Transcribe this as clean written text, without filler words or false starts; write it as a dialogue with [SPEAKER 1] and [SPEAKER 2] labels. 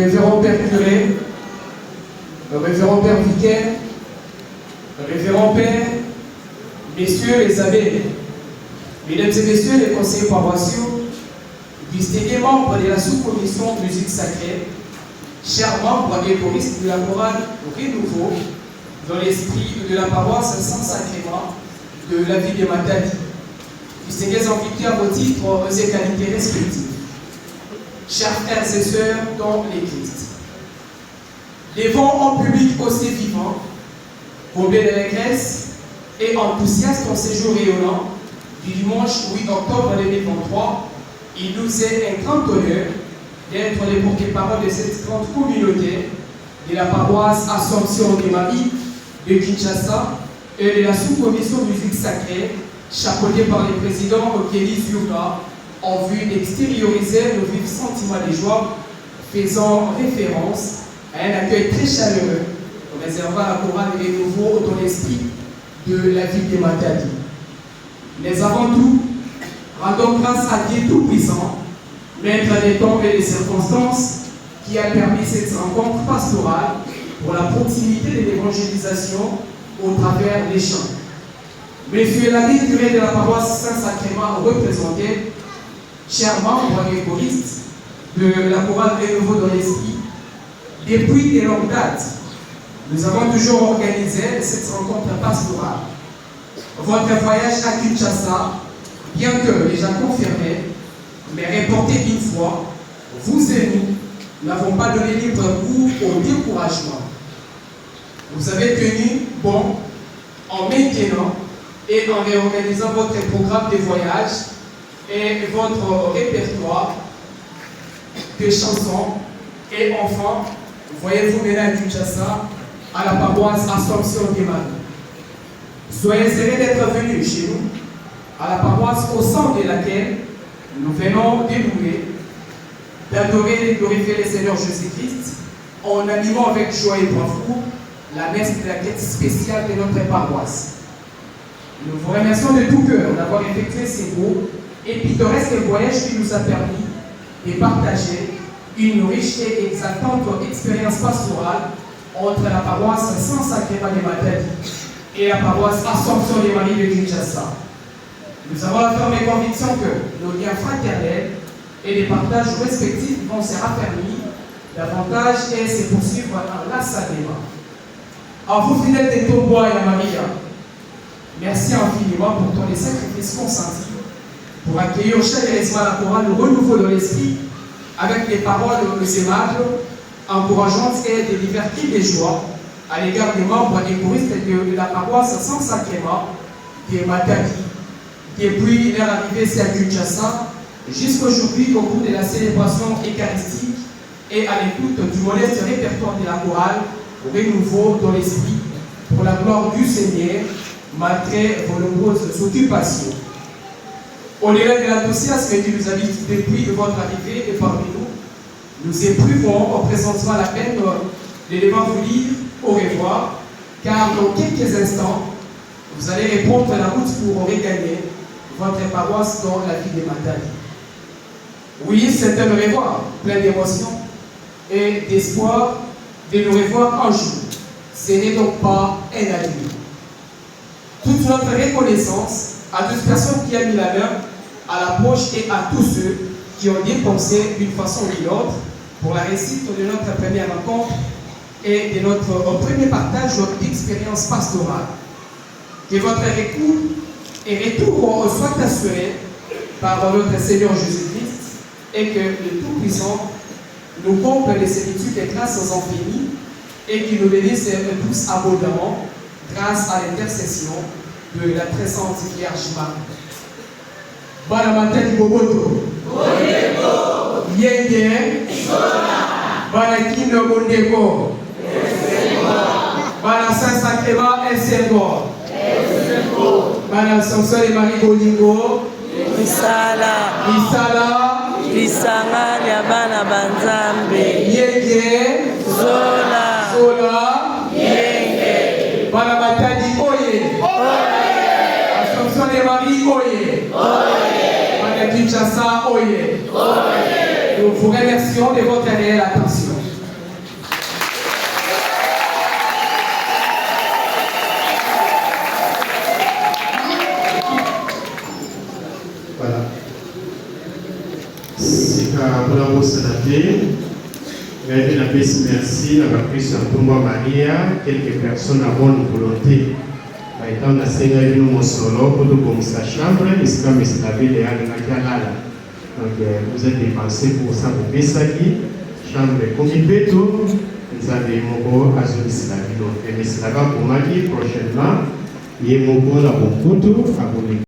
[SPEAKER 1] révérend Père curé, le révérend Père vicaire, le révérend Père, messieurs les abbés, mesdames et messieurs les conseillers paroissiaux, distingués membres de la sous-commission musique sacrée, chers membres des choristes de la chorale Renouveau, dans l'esprit de la paroisse Saint-Sacrément de la ville de Matadi, distingués invités à vos titres et qualités respectives, chers frères et sœurs dans l'Église. Levons en public aussi vivant, comblés d'allégresse et enthousiastes en ces jours rayonnants du dimanche 8 octobre 2023, il nous est un grand honneur d'être les porte-parole de cette grande communauté de la paroisse Assomption de Marie de Kinshasa et de la sous-commission musique sacrée, chapeautée par le président Kelly Zurga, en vue d'extérioriser nos vifs sentiments de joie, faisant référence à un accueil très chaleureux réservé à la chorale Renouveau dans l'esprit de la ville de Matadi. Mais avant tout, rendons grâce à Dieu Tout-Puissant, maître des temps et des circonstances, qui a permis cette rencontre pastorale pour la proximité de l'évangélisation au travers des chants. Monsieur l'abbé curé de la paroisse Saint-Sacrément représenté, chers membres et choristes de la chorale Renouveau dans l'esprit, depuis de longues dates, nous avons toujours organisé cette rencontre pastorale. Votre voyage à Kinshasa, bien que déjà confirmé, mais reporté une fois, vous et nous n'avons pas donné libre cours au découragement. Vous avez tenu bon en maintenant et en réorganisant votre programme de voyage et votre répertoire de chansons. Et enfin, voyez-vous maintenant à Kinshasa, à la paroisse Assomption de Marie. Soyez heureux d'être venus chez nous, à la paroisse au sein de laquelle nous venons d'élouer, d'adorer et de glorifier le Seigneur Jésus-Christ en animant avec joie et bravoure la messe de la quête spéciale de notre paroisse. Nous vous remercions de tout cœur d'avoir effectué ces beaux et pittoresques voyages qui nous a permis de partager une riche et exaltante expérience pastorale entre la paroisse Saint-Sacrément de Matadi et la paroisse Assomption de Marie de Kinshasa. Nous avons la ferme conviction que nos liens fraternels et les partages respectifs vont se raffermir davantage et se poursuivre inlassamment. À vous, fidèles de Tobois et à Maria, merci infiniment pour tous les sacrifices consentis pour accueillir chaleureusement la chorale le renouveau de l'esprit avec des paroles aimables, encourageantes et des libertés de joie à l'égard des membres et des choristes de la paroisse Saint-Sacrément de Matadi, depuis leur arrivée ici à Kinshasa jusqu'aujourd'hui au cours de la célébration eucharistique et à l'écoute du modeste répertoire de la chorale Renouveau dans l'esprit pour la gloire du Seigneur malgré vos nombreuses occupations. Au-delà de l'enthousiasme qui nous habite depuis votre arrivée et parmi nous, nous éprouvons en présentement la peine de devoir vous dire au revoir, car dans quelques instants, vous allez reprendre la route pour regagner votre paroisse dans la ville de Matadi. Oui, c'est un au revoir, plein d'émotion et d'espoir de nous revoir un jour. Ce n'est donc pas un adieu. Toute notre reconnaissance à toute personne qui a mis la main à la poche et à tous ceux qui ont dépensé d'une façon ou d'une autre pour la réussite de notre première rencontre et de notre premier partage d'expérience pastorale. Que votre écoute et retour soit assuré par notre Seigneur Jésus-Christ et que le Tout-Puissant nous comble de sérénitude et grâce aux infinis et qu'il nous bénisse tous abondamment grâce à l'intercession de la très sainte Vierge Marie. Bana Matadi Boboto. Yenge. Bana Kino Bondego. Bana Saint-Sacrément Essengo. Bana Assomption de Marie Bolingo.
[SPEAKER 2] Misala.
[SPEAKER 1] Misala.
[SPEAKER 2] Lisanga ya bana banzambe.
[SPEAKER 1] Yenge.
[SPEAKER 2] Zola.
[SPEAKER 1] Zola.
[SPEAKER 2] Yenge.
[SPEAKER 1] Bana Matadi Oye. Assomption de Marie Oye. Bana Kinshasa Oye. Nous vous remercions de votre réelle attention.
[SPEAKER 3] santé. Regardez la baisse, merci à la prise en Tomba Maria, quelques personnes à bonne volonté. Étant la Seigneur nous solo pour comme sa chambre, et c'est comme c'est la ville de Alakalala. Donc vous êtes dépensé pour ça, vous baissez qui, chambre comme il peut tout, vous avez mon beau azul la ville. Et mais c'est là-bas pour Mali prochainement, il y a mon beau là pour tout, à vous.